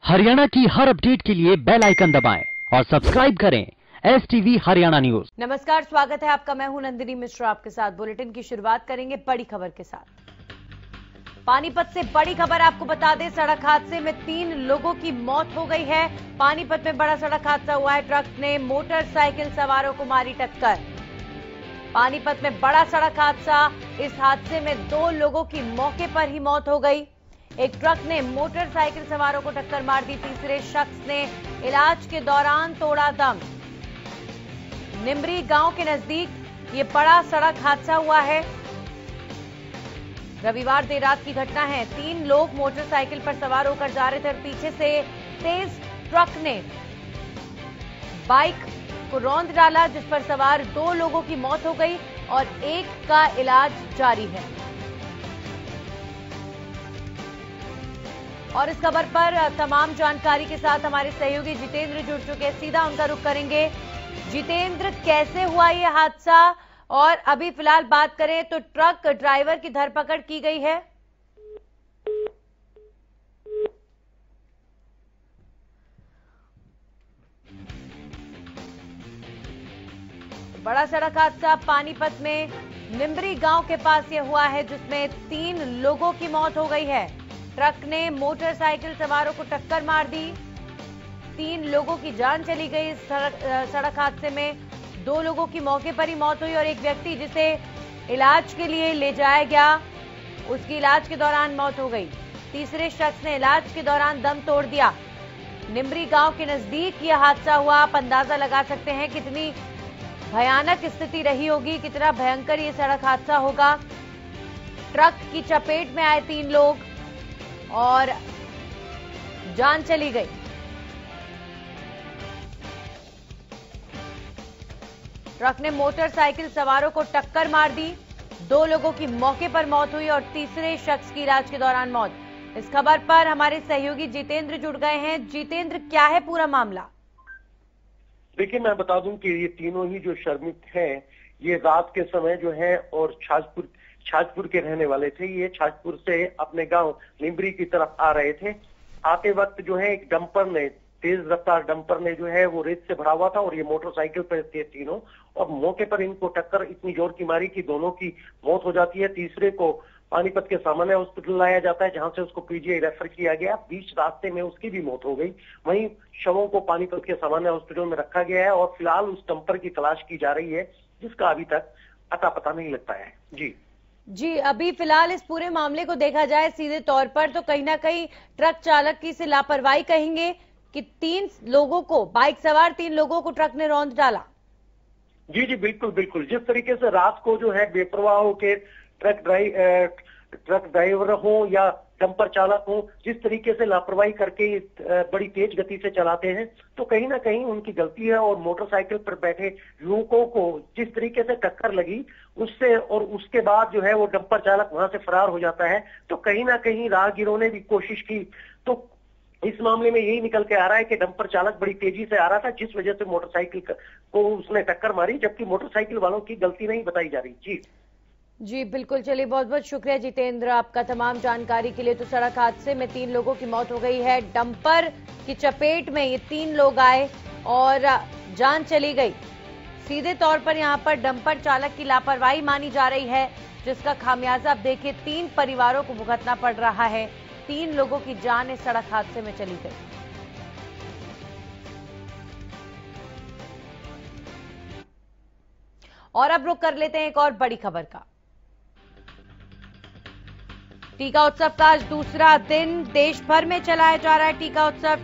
हरियाणा की हर अपडेट के लिए बेल आइकन दबाएं और सब्सक्राइब करें STV हरियाणा न्यूज। नमस्कार, स्वागत है आपका। मैं हूं नंदिनी मिश्रा आपके साथ। बुलेटिन की शुरुआत करेंगे बड़ी खबर के साथ। पानीपत से बड़ी खबर आपको बता दें, सड़क हादसे में 3 लोगों की मौत हो गई है। पानीपत में बड़ा सड़क हादसा हुआ है। ट्रक ने मोटरसाइकिल सवारों को मारी टक्कर। पानीपत में बड़ा सड़क हादसा, इस हादसे में 2 लोगों की मौके पर ही मौत हो गई। एक ट्रक ने मोटरसाइकिल सवारों को टक्कर मार दी। तीसरे शख्स ने इलाज के दौरान तोड़ा दम। निम्बरी गांव के नजदीक ये बड़ा सड़क हादसा हुआ है। रविवार देर रात की घटना है। 3 लोग मोटरसाइकिल पर सवार होकर जा रहे थे और पीछे से तेज ट्रक ने बाइक को रौंद डाला, जिस पर सवार 2 लोगों की मौत हो गई और एक का इलाज जारी है। और इस खबर पर तमाम जानकारी के साथ हमारे सहयोगी जितेंद्र जुड़ चुके हैं। सीधा उनका रुख करेंगे। जितेंद्र, कैसे हुआ ये हादसा? और अभी फिलहाल बात करें तो ट्रक ड्राइवर की धरपकड़ की गई है। बड़ा सड़क हादसा पानीपत में निम्बरी गांव के पास ये हुआ है, जिसमें 3 लोगों की मौत हो गई है। ट्रक ने मोटरसाइकिल सवारों को टक्कर मार दी। 3 लोगों की जान चली गई। सड़क हादसे में 2 लोगों की मौके पर ही मौत हुई और एक व्यक्ति जिसे इलाज के लिए ले जाया गया, उसकी इलाज के दौरान मौत हो गई। तीसरे शख्स ने इलाज के दौरान दम तोड़ दिया। निम्बरी गांव के नजदीक यह हादसा हुआ। आप अंदाजा लगा सकते हैं कितनी भयानक स्थिति रही होगी, कितना भयंकर ये सड़क हादसा होगा। ट्रक की चपेट में आए 3 लोग और जान चली गई। ट्रक ने मोटरसाइकिल सवारों को टक्कर मार दी। 2 लोगों की मौके पर मौत हुई और तीसरे शख्स की इलाज के दौरान मौत। इस खबर पर हमारे सहयोगी जितेंद्र जुड़ गए हैं। जितेंद्र, क्या है पूरा मामला? देखिए, मैं बता दूं कि ये तीनों ही जो श्रमिक हैं, ये रात के समय जो है और छाजपुर के रहने वाले थे। ये छाजपुर से अपने गांव निम्बरी की तरफ आ रहे थे। आते वक्त जो है एक डंपर ने, तेज रफ्तार डंपर ने जो है वो रेत से भरा हुआ था और ये मोटरसाइकिल पर थे तीनों, और मौके पर इनको टक्कर इतनी जोर की मारी कि दोनों की मौत हो जाती है। तीसरे को पानीपत के सामान्य हॉस्पिटल लाया जाता है, जहां से उसको PGI रेफर किया गया। बीच रास्ते में उसकी भी मौत हो गई। वहीं शवों को पानीपत के सामान्य हॉस्पिटल में रखा गया है और फिलहाल उस डंपर की तलाश की जा रही है, जिसका अभी तक अता पता नहीं लगता है। जी, अभी फिलहाल इस पूरे मामले को देखा जाए सीधे तौर पर तो कहीं ना कहीं ट्रक चालक की से लापरवाही कहेंगे कि 3 लोगों को, बाइक सवार 3 लोगों को ट्रक ने रौंद डाला। जी, बिल्कुल। जिस तरीके से रात को जो है बेपरवाह होकर ट्रक ड्राइवर हो या डंपर चालक हो, जिस तरीके से लापरवाही करके बड़ी तेज गति से चलाते हैं, तो कहीं ना कहीं उनकी गलती है। और मोटरसाइकिल पर बैठे युवकों को जिस तरीके से टक्कर लगी, उससे और उसके बाद जो है वो डंपर चालक वहां से फरार हो जाता है, तो कहीं ना कहीं राहगीरों ने भी कोशिश की। तो इस मामले में यही निकल के आ रहा है कि डंपर चालक बड़ी तेजी से आ रहा था, जिस वजह से मोटरसाइकिल को उसने टक्कर मारी, जबकि मोटरसाइकिल वालों की गलती नहीं बताई जा रही। जी बिल्कुल। चलिए, बहुत बहुत शुक्रिया जितेंद्र आपका तमाम जानकारी के लिए। तो सड़क हादसे में 3 लोगों की मौत हो गई है। डंपर की चपेट में ये 3 लोग आए और जान चली गई। सीधे तौर पर यहां पर डंपर चालक की लापरवाही मानी जा रही है, जिसका खामियाजा आप देखिए 3 परिवारों को भुगतना पड़ रहा है। 3 लोगों की जान इस सड़क हादसे में चली गई। और अब रुक कर लेते हैं एक और बड़ी खबर का। टीका उत्सव का आज दूसरा दिन देश भर में चलाया जा रहा है टीका उत्सव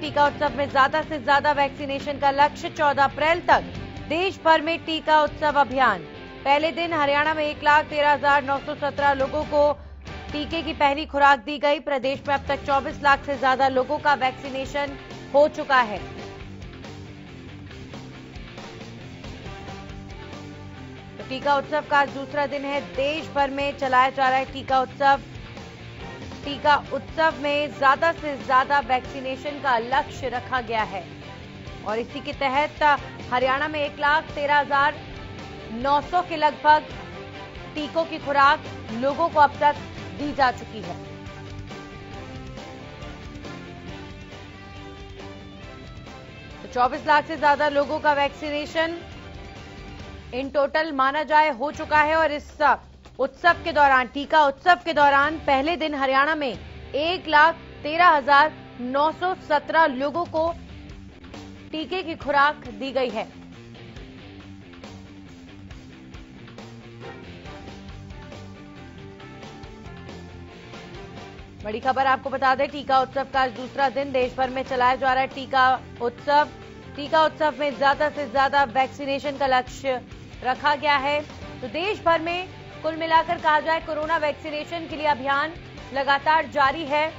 में ज्यादा से ज्यादा वैक्सीनेशन का लक्ष्य। 14 अप्रैल तक देश भर में टीका उत्सव अभियान। पहले दिन हरियाणा में 1,13,917 लोगों को टीके की पहली खुराक दी गई। प्रदेश में अब तक 24 लाख से ज्यादा लोगों का वैक्सीनेशन हो चुका है। तो टीका उत्सव का आज दूसरा दिन है। देश भर में चलाया जा रहा है टीका उत्सव। टीका उत्सव में ज्यादा से ज्यादा वैक्सीनेशन का लक्ष्य रखा गया है और इसी के तहत हरियाणा में 1,13,900 के लगभग टीकों की खुराक लोगों को अब तक दी जा चुकी है। 24 लाख से ज्यादा लोगों का वैक्सीनेशन इन टोटल माना जाए हो चुका है। और इस उत्सव के दौरान, टीका उत्सव के दौरान पहले दिन हरियाणा में 1,13,917 लोगों को टीके की खुराक दी गई है। बड़ी खबर आपको बता दें, टीका उत्सव का आज दूसरा दिन देश भर में चलाया जा रहा है टीका उत्सव। टीका उत्सव में ज्यादा से ज्यादा वैक्सीनेशन का लक्ष्य रखा गया है। तो देश भर में कुल मिलाकर कहा जाए कोरोना वैक्सीनेशन के लिए अभियान लगातार जारी है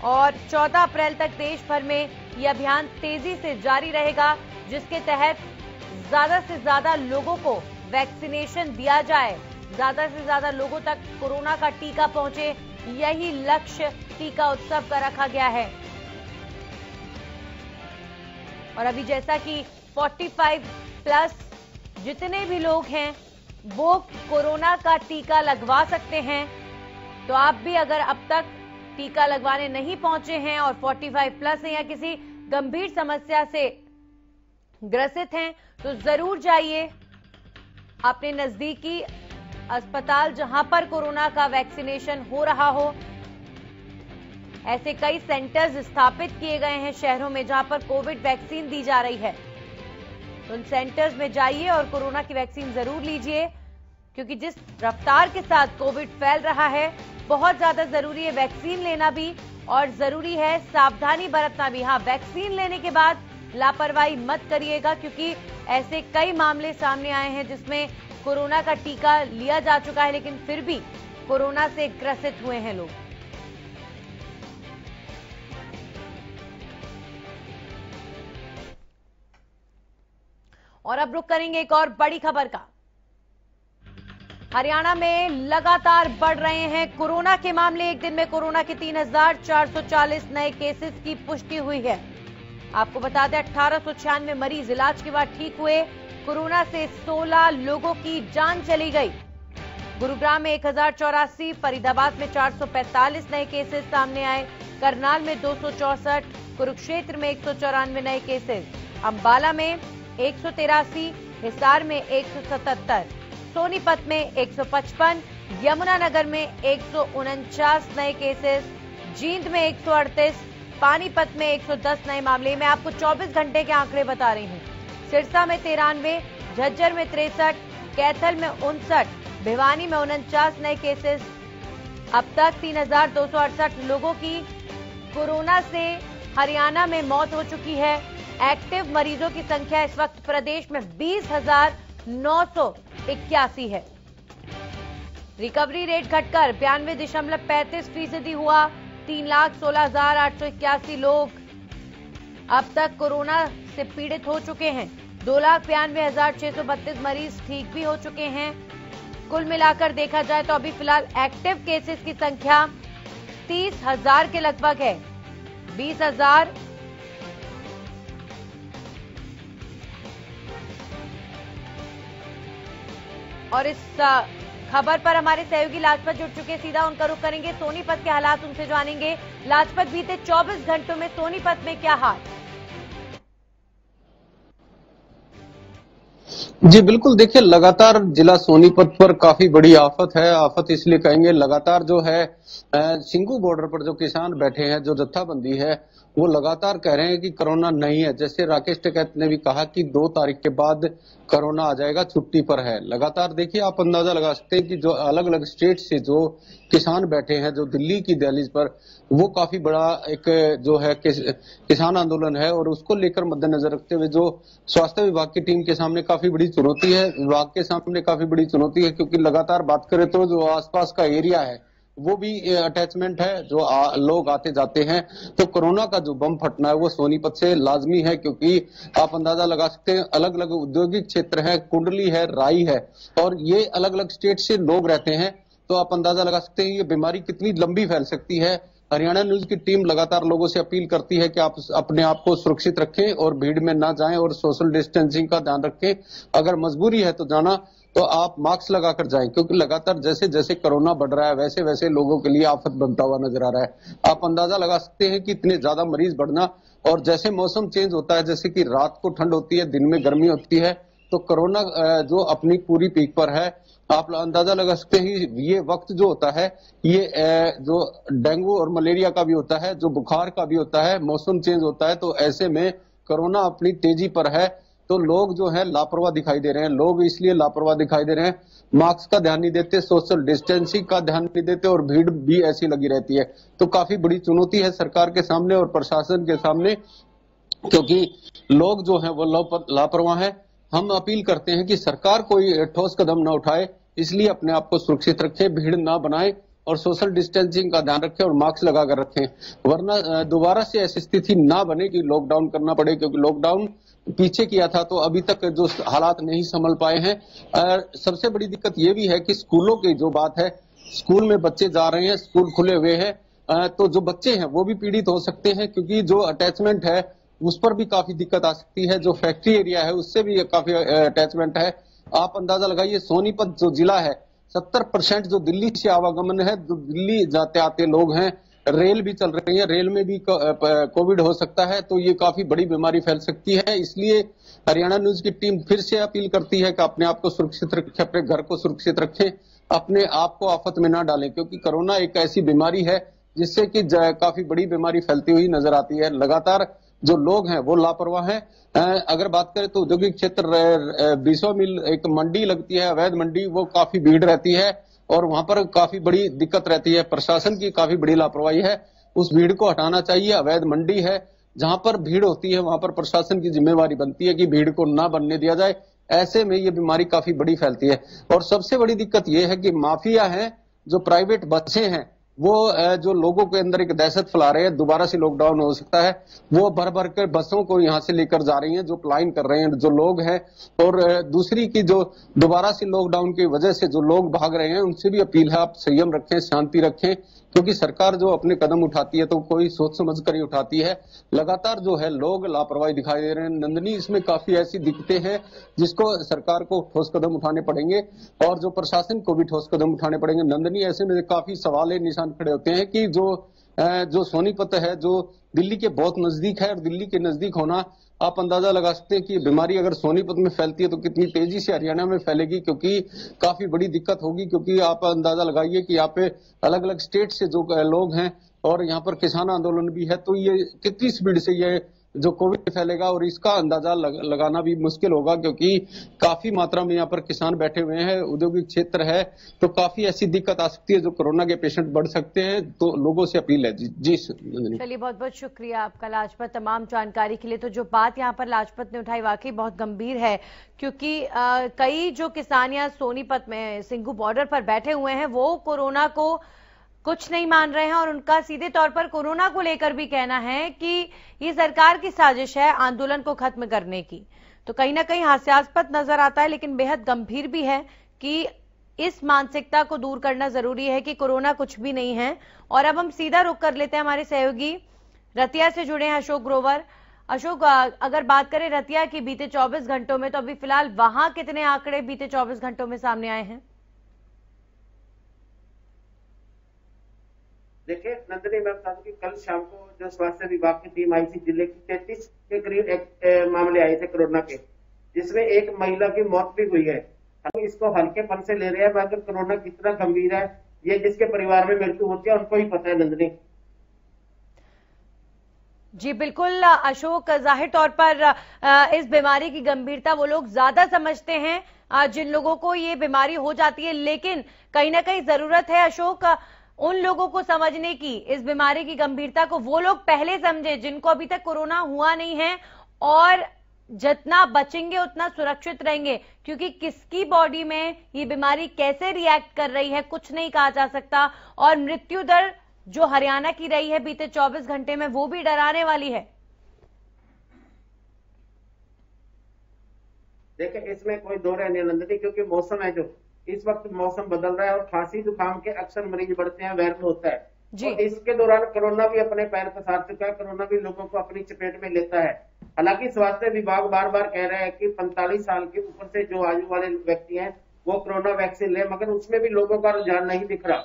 और 14 अप्रैल तक देश भर में यह अभियान तेजी से जारी रहेगा, जिसके तहत ज्यादा से ज्यादा लोगों को वैक्सीनेशन दिया जाए, ज्यादा से ज्यादा लोगों तक कोरोना का टीका पहुंचे, यही लक्ष्य टीका उत्सव का रखा गया है। और अभी जैसा कि 45 प्लस जितने भी लोग हैं वो कोरोना का टीका लगवा सकते हैं। तो आप भी अगर अब तक टीका लगवाने नहीं पहुंचे हैं और 45 प्लस हैं या किसी गंभीर समस्या से ग्रसित हैं तो जरूर जाइए अपने नजदीकी अस्पताल जहां पर कोरोना का वैक्सीनेशन हो रहा हो। ऐसे कई सेंटर्स स्थापित किए गए हैं शहरों में जहां पर कोविड वैक्सीन दी जा रही है। तो उन सेंटर्स में जाइए और कोरोना की वैक्सीन जरूर लीजिए, क्योंकि जिस रफ्तार के साथ कोविड फैल रहा है बहुत ज्यादा जरूरी है वैक्सीन लेना भी और जरूरी है सावधानी बरतना भी। हाँ, वैक्सीन लेने के बाद लापरवाही मत करिएगा, क्योंकि ऐसे कई मामले सामने आए हैं जिसमें कोरोना का टीका लिया जा चुका है लेकिन फिर भी कोरोना से ग्रसित हुए हैं लोग। और अब रुक करेंगे एक और बड़ी खबर का। हरियाणा में लगातार बढ़ रहे हैं कोरोना के मामले। एक दिन में कोरोना के 3,440 नए केसेस की पुष्टि हुई है। आपको बता दें 1896 मरीज इलाज के बाद ठीक हुए। कोरोना से 16 लोगों की जान चली गई। गुरुग्राम में 1084, फरीदाबाद में 445 नए केसेस सामने आए, करनाल में 264, कुरुक्षेत्र में 194 नए केसेस, अंबाला में 183, हिसार में 177, सोनीपत में 155, यमुनानगर में 149 नए केसेस, जींद में 138, पानीपत में 110 नए मामले। मैं आपको 24 घंटे के आंकड़े बता रही हूं। सिरसा में 93, झज्जर में 63, कैथल में 59, भिवानी में 49 नए केसेस। अब तक 3,268 लोगों की कोरोना से हरियाणा में मौत हो चुकी है। एक्टिव मरीजों की संख्या इस वक्त प्रदेश में 20,981 है। रिकवरी रेट घटकर 92.35% हुआ। 3,16,881 लोग अब तक कोरोना से पीड़ित हो चुके हैं। 2,92,632 मरीज ठीक भी हो चुके हैं। कुल मिलाकर देखा जाए तो अभी फिलहाल एक्टिव केसेस की संख्या 30,000 के लगभग है। 20,000 और इस खबर पर हमारे सहयोगी लाजपत जुड़ चुके, सीधा उनका रुख करेंगे। सोनीपत के हालात उनसे जानेंगे। लाजपत, बीते 24 घंटों में सोनीपत में क्या हाल? जी बिल्कुल, देखिए लगातार जिला सोनीपत पर काफी बड़ी आफत है। आफत इसलिए कहेंगे, लगातार जो है सिंघू बॉर्डर पर जो किसान बैठे हैं, जो जत्थाबंदी है, वो लगातार कह रहे हैं कि कोरोना नहीं है। जैसे राकेश टिकैत ने भी कहा कि 2 तारीख के बाद कोरोना आ जाएगा, छुट्टी पर है। लगातार देखिए, आप अंदाजा लगा सकते हैं कि जो अलग अलग स्टेट से जो किसान बैठे हैं, जो दिल्ली की दहलीज पर, वो काफी बड़ा एक जो है किसान आंदोलन है और उसको लेकर मद्देनजर रखते हुए जो स्वास्थ्य विभाग की टीम के सामने काफी बड़ी चुनौती है, विभाग के सामने काफी बड़ी चुनौती है, क्योंकि लगातार बात करें तो जो आसपास का एरिया है वो भी अटैचमेंट है, जो लोग आते जाते हैं। तो कोरोना का जो बम फटना है वो सोनीपत से लाजमी है, क्योंकि आप अंदाजा लगा सकते हैं अलग अलग औद्योगिक क्षेत्र है, कुंडली है, राई है, और ये अलग अलग स्टेट से लोग रहते हैं। तो आप अंदाजा लगा सकते हैं ये बीमारी कितनी लंबी फैल सकती है। हरियाणा न्यूज की टीम लगातार लोगों से अपील करती है कि आप अपने आप को सुरक्षित रखें और भीड़ में ना जाएं और सोशल डिस्टेंसिंग का ध्यान रखें। अगर मजबूरी है तो जाना, तो आप मास्क लगाकर जाएं, क्योंकि लगातार जैसे जैसे कोरोना बढ़ रहा है वैसे वैसे लोगों के लिए आफत बनता हुआ नजर आ रहा है। आप अंदाजा लगा सकते हैं कि इतने ज्यादा मरीज बढ़ना, और जैसे मौसम चेंज होता है, जैसे कि रात को ठंड होती है, दिन में गर्मी होती है, तो कोरोना जो अपनी पूरी पीक पर है, आप अंदाजा लगा सकते हैं ये वक्त जो होता है, ये जो डेंगू और मलेरिया का भी होता है, जो बुखार का भी होता है, मौसम चेंज होता है, तो ऐसे में कोरोना अपनी तेजी पर है। तो लोग जो है लापरवाह दिखाई दे रहे हैं। लोग इसलिए लापरवाह दिखाई दे रहे हैं, मास्क का ध्यान नहीं देते, सोशल डिस्टेंसिंग का ध्यान नहीं देते, और भीड़ भी ऐसी लगी रहती है। तो काफी बड़ी चुनौती है सरकार के सामने और प्रशासन के सामने, क्योंकि लोग जो है वो लापरवाह है। हम अपील करते हैं कि सरकार कोई ठोस कदम न उठाए, इसलिए अपने आप को सुरक्षित रखें, भीड़ ना बनाए और सोशल डिस्टेंसिंग का ध्यान रखें और मास्क लगाकर रखें, वरना दोबारा से ऐसी स्थिति ना बने कि लॉकडाउन करना पड़े। क्योंकि लॉकडाउन पीछे किया था तो अभी तक जो हालात नहीं संभल पाए हैं। सबसे बड़ी दिक्कत ये भी है कि स्कूलों की जो बात है, स्कूल में बच्चे जा रहे हैं, स्कूल खुले हुए हैं, तो जो बच्चे हैं वो भी पीड़ित हो सकते हैं, क्योंकि जो अटैचमेंट है उस पर भी काफी दिक्कत आ सकती है। जो फैक्ट्री एरिया है उससे भी काफी अटैचमेंट है। आप अंदाजा लगाइए, सोनीपत जो जिला है, 70% जो दिल्ली से आवागमन है, जो दिल्ली जाते आते लोग हैं, रेल भी चल रही है, रेल में भी कोविड हो सकता है, तो ये काफी बड़ी बीमारी फैल सकती है। इसलिए हरियाणा न्यूज की टीम फिर से अपील करती है कि अपने आप को सुरक्षित रखें, अपने घर को सुरक्षित रखें, अपने आप को आफत में ना डालें, क्योंकि कोरोना एक ऐसी बीमारी है जिससे कि काफी बड़ी बीमारी फैलती हुई नजर आती है। लगातार जो लोग हैं वो लापरवाह हैं। अगर बात करें तो औद्योगिक क्षेत्र 20 मील एक मंडी लगती है, अवैध मंडी, वो काफी भीड़ रहती है और वहां पर काफी बड़ी दिक्कत रहती है। प्रशासन की काफी बड़ी लापरवाही है, उस भीड़ को हटाना चाहिए। अवैध मंडी है, जहां पर भीड़ होती है वहां पर प्रशासन की जिम्मेवारी बनती है कि भीड़ को ना बनने दिया जाए। ऐसे में ये बीमारी काफी बड़ी फैलती है। और सबसे बड़ी दिक्कत यह है कि माफिया है, जो प्राइवेट बसें हैं, वो जो लोगों के अंदर एक दहशत फैला रहे हैं, दोबारा से लॉकडाउन हो सकता है, वो भर भर कर बसों को यहां से लेकर जा रही हैं, जो प्लाइन कर रहे हैं जो लोग हैं। और दूसरी की जो दोबारा से लॉकडाउन की वजह से जो लोग भाग रहे हैं, उनसे भी अपील है आप संयम रखें, शांति रखें, क्योंकि सरकार जो अपने कदम उठाती है तो कोई सोच समझ कर ही उठाती है। लगातार जो है लोग लापरवाही दिखाई दे रहे हैं। नंदनी, इसमें काफी ऐसी दिक्कतें हैं जिसको सरकार को ठोस कदम उठाने पड़ेंगे और जो प्रशासन को भी ठोस कदम उठाने पड़ेंगे। नंदनी, ऐसे में काफी सवाल निशान खड़े होते हैं कि जो सोनीपत है, जो दिल्ली के बहुत नजदीक है, और दिल्ली के नजदीक होना, आप अंदाजा लगा सकते हैं कि बीमारी अगर सोनीपत में फैलती है तो कितनी तेजी से हरियाणा में फैलेगी, क्योंकि काफी बड़ी दिक्कत होगी। क्योंकि आप अंदाजा लगाइए कि यहाँ पे अलग अलग स्टेट से जो लोग हैं और यहाँ पर किसान आंदोलन भी है, तो ये कितनी स्पीड से ये जो कोविड फैलेगा, और इसका अंदाजा लगाना भी मुश्किल होगा, क्योंकि काफी मात्रा में यहाँ पर किसान बैठे हुए हैं, औद्योगिक क्षेत्र है, तो काफी ऐसी दिक्कत आ सकती है जो कोरोना के पेशेंट बढ़ सकते हैं। तो लोगों से अपील है। जी चलिए, बहुत बहुत शुक्रिया आपका लाजपत, तमाम जानकारी के लिए। तो जो बात यहाँ पर लाजपत ने उठाई वाकई बहुत गंभीर है, क्योंकि कई जो किसान यहाँ सोनीपत में सिंघू बॉर्डर पर बैठे हुए हैं, वो कोरोना को कुछ नहीं मान रहे हैं और उनका सीधे तौर पर कोरोना को लेकर भी कहना है कि ये सरकार की साजिश है आंदोलन को खत्म करने की। तो कहीं ना कहीं हास्यास्पद नजर आता है, लेकिन बेहद गंभीर भी है कि इस मानसिकता को दूर करना जरूरी है कि कोरोना कुछ भी नहीं है। और अब हम सीधा रुख कर लेते हैं, हमारे सहयोगी रतिया से जुड़े हैं अशोक ग्रोवर। अशोक, अगर बात करें रतिया की बीते 24 घंटों में, तो अभी फिलहाल वहां कितने आंकड़े बीते 24 घंटों में सामने आए हैं? देखिए नंदनी, मैं बता दूं कि कल शाम को जो स्वास्थ्य विभाग की टीम आई थी, जिले की 33 के करीब मामले आए थे कोरोना के, जिसमें एक महिला की मौत भी हुई है। हम इसको हल्केपन से ले रहे हैं, मगर कोरोना कितना गंभीर है ये जिसके परिवार में मृत्यु होती है उनको ही पता है। नंदनी जी बिल्कुल अशोक, जाहिर तौर पर इस बीमारी की गंभीरता वो लोग ज्यादा समझते हैं जिन लोगों को ये बीमारी हो जाती है, लेकिन कहीं ना कहीं जरूरत है अशोक उन लोगों को समझने की, इस बीमारी की गंभीरता को वो लोग पहले समझे जिनको अभी तक कोरोना हुआ नहीं है, और जितना बचेंगे उतना सुरक्षित रहेंगे, क्योंकि किसकी बॉडी में ये बीमारी कैसे रिएक्ट कर रही है कुछ नहीं कहा जा सकता। और मृत्यु दर जो हरियाणा की रही है बीते 24 घंटे में, वो भी डराने वाली है। देखिए इसमें कोई दो रहने नंदनी, क्योंकि मौसम है, जो इस वक्त मौसम बदल रहा है और खांसी जुकाम के अक्सर मरीज बढ़ते हैं, वायरल होता है जी। और इसके दौरान कोरोना भी अपने पैर पसार चुका है, कोरोना भी लोगों को अपनी चपेट में लेता है। हालांकि स्वास्थ्य विभाग बार बार कह रहा है कि 45 साल के ऊपर से जो आयु वाले व्यक्ति हैं वो कोरोना वैक्सीन ले, मगर उसमें भी लोगों का रुझान नहीं दिख रहा।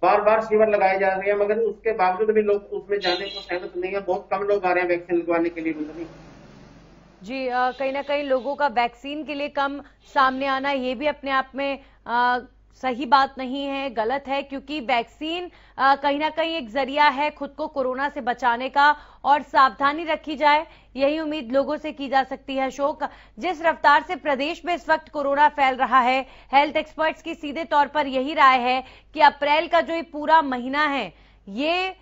बार बार शिविर लगाए जा रहे हैं, मगर उसके बावजूद भी लोग उसमें जाने को सहमत नहीं है। बहुत कम लोग आ रहे हैं वैक्सीन लगवाने के लिए। जी, कहीं ना कहीं लोगों का वैक्सीन के लिए कम सामने आना ये भी अपने आप में सही बात नहीं है, गलत है, क्योंकि वैक्सीन कहीं ना कहीं एक जरिया है खुद को कोरोना से बचाने का, और सावधानी रखी जाए यही उम्मीद लोगों से की जा सकती है। अशोक, जिस रफ्तार से प्रदेश में इस वक्त कोरोना फैल रहा है, हेल्थ एक्सपर्ट्स की सीधे तौर पर यही राय है कि अप्रैल का जो ये पूरा महीना है ये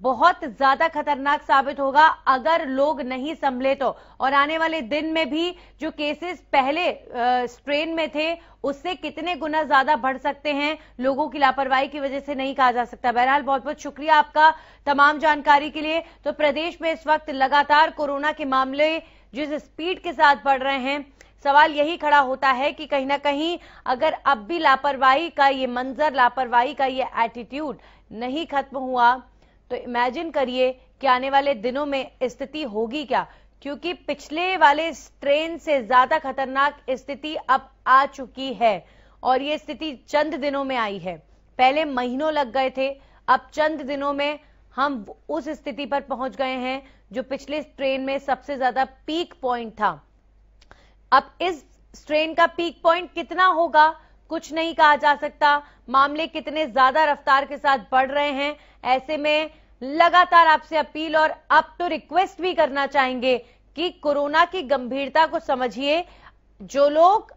बहुत ज्यादा खतरनाक साबित होगा अगर लोग नहीं संभले तो, और आने वाले दिन में भी जो केसेस पहले स्ट्रेन में थे उससे कितने गुना ज्यादा बढ़ सकते हैं, लोगों की लापरवाही की वजह से नहीं कहा जा सकता। बहरहाल बहुत बहुत शुक्रिया आपका तमाम जानकारी के लिए। तो प्रदेश में इस वक्त लगातार कोरोना के मामले जिस स्पीड के साथ बढ़ रहे हैं, सवाल यही खड़ा होता है कि कहीं ना कहीं अगर अब भी लापरवाही का ये मंजर, लापरवाही का ये एटीट्यूड नहीं खत्म हुआ तो इमेजिन करिए कि आने वाले दिनों में स्थिति होगी क्या, क्योंकि पिछले वाले स्ट्रेन से ज्यादा खतरनाक स्थिति अब आ चुकी है, और ये स्थिति चंद दिनों में आई है। पहले महीनों लग गए थे, अब चंद दिनों में हम उस स्थिति पर पहुंच गए हैं जो पिछले स्ट्रेन में सबसे ज्यादा पीक पॉइंट था। अब इस स्ट्रेन का पीक पॉइंट कितना होगा कुछ नहीं कहा जा सकता, मामले कितने ज्यादा रफ्तार के साथ बढ़ रहे हैं। ऐसे में लगातार आपसे अपील और अब तो रिक्वेस्ट भी करना चाहेंगे कि कोरोना की गंभीरता को समझिए। जो लोग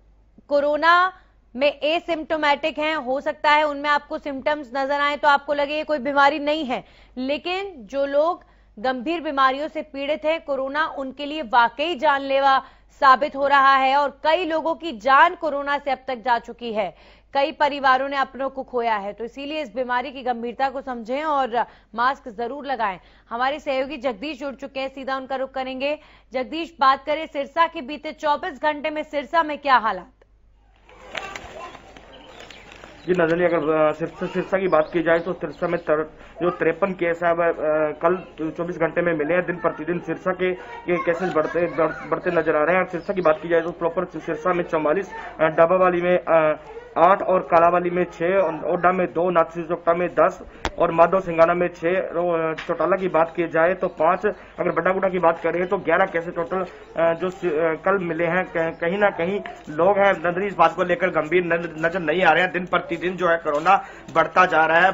कोरोना में एसिम्प्टोमेटिक हैं, हो सकता है उनमें आपको सिम्टम्स नजर आए तो आपको लगे ये कोई बीमारी नहीं है, लेकिन जो लोग गंभीर बीमारियों से पीड़ित हैं, कोरोना उनके लिए वाकई जानलेवा साबित हो रहा है, और कई लोगों की जान कोरोना से अब तक जा चुकी है, कई परिवारों ने अपनों को खोया है। तो इसीलिए इस बीमारी की गंभीरता को समझें और मास्क जरूर लगाएं। हमारे सहयोगी जगदीश जुड़ चुके हैं, सीधा उनका रुख करेंगे। जगदीश, बात करें सिरसा के, बीते 24 घंटे में सिरसा में क्या हालात? जी नजनी, अगर सिरसा की बात की जाए तो सिरसा में जो 53 केस है कल 24 घंटे में मिले हैं। दिन प्रतिदिन सिरसा के केसेस बढ़ते नजर आ रहे हैं। और सिरसा की बात की जाए तो प्रॉपर सिरसा में 44, डब्बावाली में 8 और कालावाली में 6, ओडा में 2, नाथसीजोक्टा में 10 और माधव सिंगाना में 6। चौटाला की बात की जाए तो 5। अगर बड्डागुडा की बात करें तो 11 केसेस टोटल जो कल मिले हैं। कहीं ना कहीं लोग हैं नजरी इस बात को लेकर गंभीर नजर नहीं आ रहे हैं। दिन प्रतिदिन जो है कोरोना बढ़ता जा रहा है,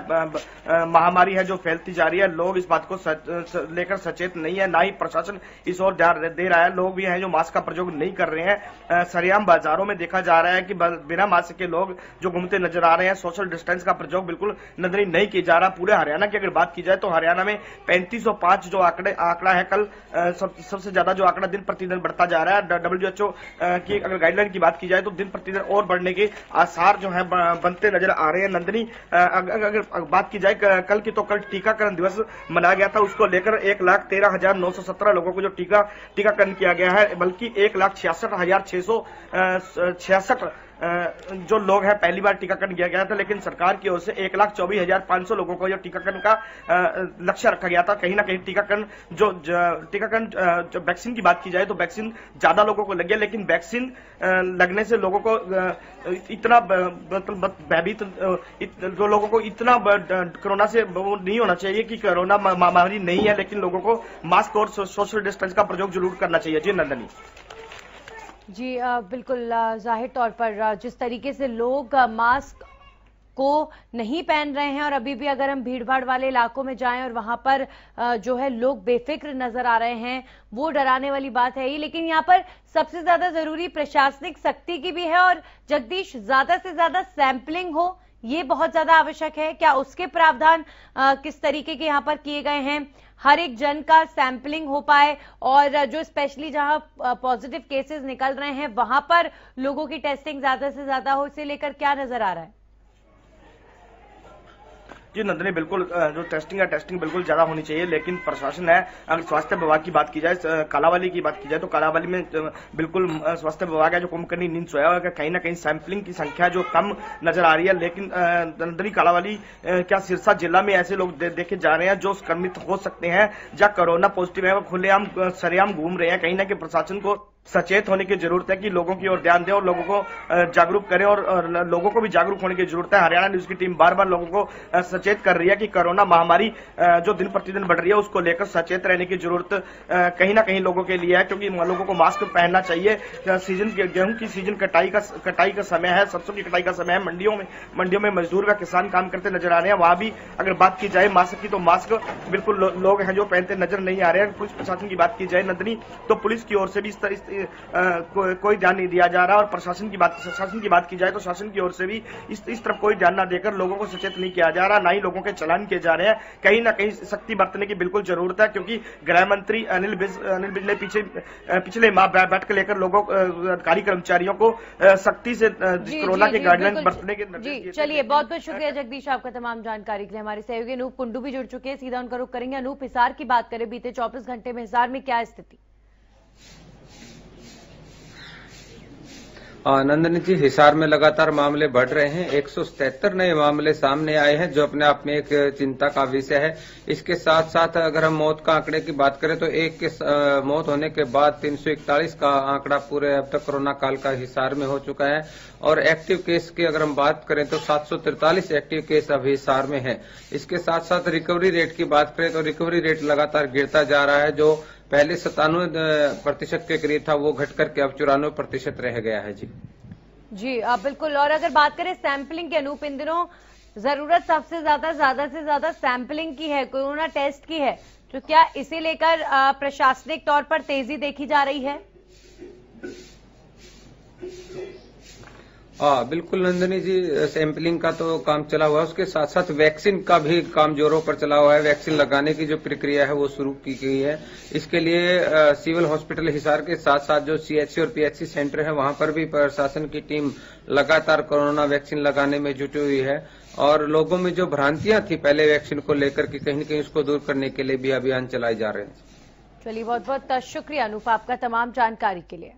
महामारी है जो फैलती जा रही है। लोग इस बात को लेकर सचेत नहीं है, ना ही प्रशासन इस ओर ध्यान दे रहा है। लोग भी हैं जो मास्क का प्रयोग नहीं कर रहे हैं। सरेआम बाजारों में देखा जा रहा है कि बिना मास्क के लोग जो घूमते नजर आ रहे हैं। सोशल डिस्टेंस का प्रयोग बिल्कुल नजरी नहीं किया जा रहा। पूरे हरियाणा की अगर बात की जाए तो हरियाणा में 3505 जो आंकड़ा है, कल सबसे ज्यादा जो आंकड़ा दिन प्रतिदिन बढ़ता जा रहा है। WHO की अगर गाइडलाइन की बात की जाए तो दिन प्रतिदिन और बढ़ने के आसार जो है बनते नजर आ रहे हैं। नंदनी, अगर बात की जाए कल की, तो कल टीकाकरण दिवस मनाया गया था। उसको लेकर 1,13,917 लोगों को जो टीकाकरण किया गया है, बल्कि 1,66,666 जो लोग हैं पहली बार टीकाकरण किया गया था। लेकिन सरकार की ओर से 1,24,500 लोगों को जो टीकाकरण का लक्ष्य रखा गया था। कहीं ना कहीं टीकाकरण जो वैक्सीन की बात की जाए तो वैक्सीन ज्यादा लोगों को लगी है, लेकिन वैक्सीन लगने से लोगों को इतना भयभीत, जो लोगों को इतना कोरोना से वो नहीं होना चाहिए कि कोरोना महामारी नहीं है, लेकिन लोगों को मास्क और सोशल डिस्टेंस का प्रयोग जरूर करना चाहिए। जी नंदनी। जी बिल्कुल, जाहिर तौर पर जिस तरीके से लोग मास्क को नहीं पहन रहे हैं, और अभी भी अगर हम भीड़ भाड़ वाले इलाकों में जाएं और वहां पर जो है लोग बेफिक्र नजर आ रहे हैं, वो डराने वाली बात है ही। लेकिन यहाँ पर सबसे ज्यादा जरूरी प्रशासनिक सख्ती की भी है, और जगदीश, ज्यादा से ज्यादा सैंपलिंग हो ये बहुत ज्यादा आवश्यक है। क्या उसके प्रावधान किस तरीके के यहाँ पर किए गए हैं? हर एक जन का सैंपलिंग हो पाए, और जो स्पेशली जहां पॉजिटिव केसेस निकल रहे हैं वहां पर लोगों की टेस्टिंग ज्यादा से ज्यादा हो, इसे लेकर क्या नजर आ रहा है? जी नंदनी, बिल्कुल जो टेस्टिंग बिल्कुल ज्यादा होनी चाहिए, लेकिन प्रशासन है, अगर स्वास्थ्य विभाग की बात की जाए, कालावाली की बात की जाए तो कालावाली में बिल्कुल स्वास्थ्य विभाग है जो कुंभकर्णी नींद सोया है। कहीं ना कहीं सैंपलिंग की संख्या जो कम नजर आ रही है। लेकिन नंदनी, कालावाली क्या सिरसा जिला में ऐसे लोग देखे जा रहे हैं जो संक्रमित हो सकते हैं, जहाँ कोरोना पॉजिटिव है, वो खुलेआम सरेआम घूम रहे हैं। कहीं ना कहीं प्रशासन को सचेत होने की जरूरत है कि लोगों की ओर ध्यान दें और लोगों को जागरूक करें और लोगों को भी जागरूक होने की जरूरत है। हरियाणा न्यूज की टीम बार बार लोगों को सचेत कर रही है कि कोरोना महामारी जो दिन प्रतिदिन बढ़ रही है उसको लेकर सचेत रहने की जरूरत कहीं ना कहीं लोगों के लिए है, क्योंकि लोगों को मास्क पहनना चाहिए। सीजन गेहूं की सीजन कटाई का समय है, सरसों की कटाई का समय है। मंडियों में मजदूर व किसान काम करते नजर आ रहे हैं। वहां भी अगर बात की जाए मास्क की तो मास्क बिल्कुल लोग हैं जो पहनते नजर नहीं आ रहे हैं। पुलिस प्रशासन की बात की जाए नंदनी, तो पुलिस की ओर से भी कोई ध्यान नहीं दिया जा रहा और शासन की बात की जाए तो शासन की ओर से भी इस तरफ कोई ध्यान न देकर लोगों को सचेत नहीं किया जा रहा, ना ही लोगों के चालान किए जा रहे हैं। कहीं ना कहीं सख्ती बरतने की बिल्कुल जरूरत है, क्योंकि गृह मंत्री अनिल विज ने पिछले माह बैठक लेकर लोगों अधिकारी कर्मचारियों को सख्ती से कोरोना के गाइडलाइन बरतने के निर्देश दिए। चलिए, बहुत बहुत शुक्रिया जगदीश आपका तमाम जानकारी के लिए। हमारे सहयोगी अनूप कुंडू भी जुड़ चुके हैं, सीधा उनका रुख करेंगे। अनूप, हिसार की बात करें, बीते 24 घंटे में हिसार में क्या स्थिति? नंदनी जी, हिसार में लगातार मामले बढ़ रहे हैं। 177 नए मामले सामने आए हैं, जो अपने आप में एक चिंता का विषय है। इसके साथ साथ अगर हम मौत का आंकड़े की बात करें तो एक के मौत होने के बाद 341 का आंकड़ा पूरे अब तक कोरोना काल का हिसार में हो चुका है। और एक्टिव केस की अगर हम बात करें तो 743 एक्टिव केस अब हिसार में है। इसके साथ साथ रिकवरी रेट की बात करें तो रिकवरी रेट लगातार गिरता जा रहा है, जो पहले 97% के करीब था, वो घट करके अब 94% रह गया है। जी बिल्कुल। और अगर बात करें सैंपलिंग के, अनूप, इन दिनों जरूरत सबसे ज्यादा से ज्यादा सैंपलिंग की है, कोरोना टेस्ट की है, तो क्या इसे लेकर प्रशासनिक तौर पर तेजी देखी जा रही है? बिल्कुल नंदनी जी, सैंपलिंग का तो काम चला हुआ है, उसके साथ साथ वैक्सीन का भी काम जोरों पर चला हुआ है। वैक्सीन लगाने की जो प्रक्रिया है वो शुरू की गई है। इसके लिए सिविल हॉस्पिटल हिसार के साथ साथ जो सीएचसी और पीएचसी सेंटर है वहां पर भी प्रशासन की टीम लगातार कोरोना वैक्सीन लगाने में जुटी हुई है। और लोगों में जो भ्रांतियां थी पहले वैक्सीन को लेकर के, कहीं न कहीं उसको दूर करने के लिए भी अभियान चलाए जा रहे हैं। चलिए, बहुत बहुत शुक्रिया अनूप आपका तमाम जानकारी के लिए।